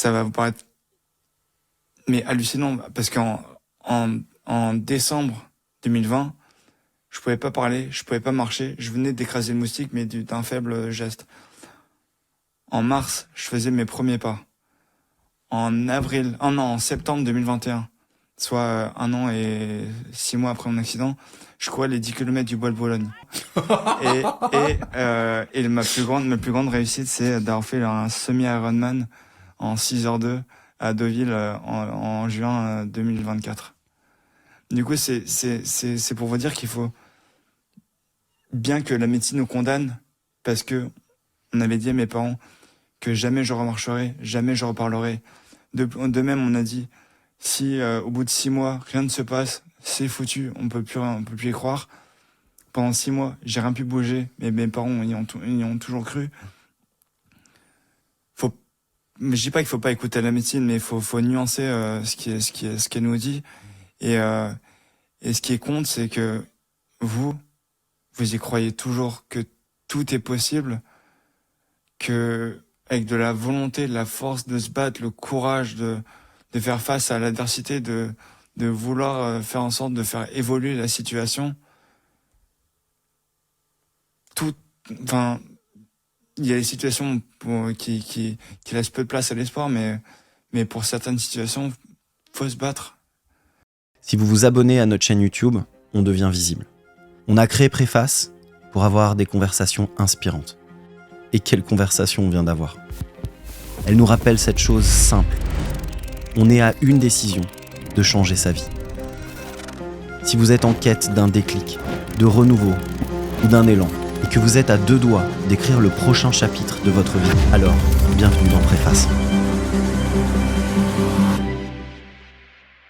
ça va vous paraître mais hallucinant, parce en décembre 2020, je pouvais pas parler, je pouvais pas marcher, je venais d'écraser le moustique, mais d'un faible geste. En mars, je faisais mes premiers pas. En septembre 2021, soit 1 an et 6 mois après mon accident, je courais les 10 km du Bois de Boulogne. Et ma plus grande réussite, c'est d'avoir fait un semi-Ironman en 6h02 à Deauville en juin 2024. Du coup, c'est pour vous dire qu'il faut, bien que la médecine nous condamne, parce que on avait dit à mes parents que jamais je remarcherai, jamais je reparlerai. De même, on a dit, si au bout de 6 mois, rien ne se passe, c'est foutu, on peut plus y croire. Pendant 6 mois, j'ai rien pu bouger, mais mes parents y ont toujours cru. Mais je dis pas qu'il faut pas écouter la médecine, mais faut nuancer ce qu'elle nous dit. Et ce qui compte, c'est que vous y croyez toujours, que tout est possible, que avec de la volonté, de la force de se battre, le courage de faire face à l'adversité, de vouloir faire en sorte de faire évoluer la situation. Il y a des situations qui laissent peu de place à l'espoir, mais pour certaines situations, faut se battre. Si vous vous abonnez à notre chaîne YouTube, on devient visible. On a créé Préface pour avoir des conversations inspirantes. Et quelle conversation on vient d'avoir. Elle nous rappelle cette chose simple. On est à une décision de changer sa vie. Si vous êtes en quête d'un déclic, de renouveau ou d'un élan, et que vous êtes à 2 doigts d'écrire le prochain chapitre de votre vie, alors bienvenue dans Préface.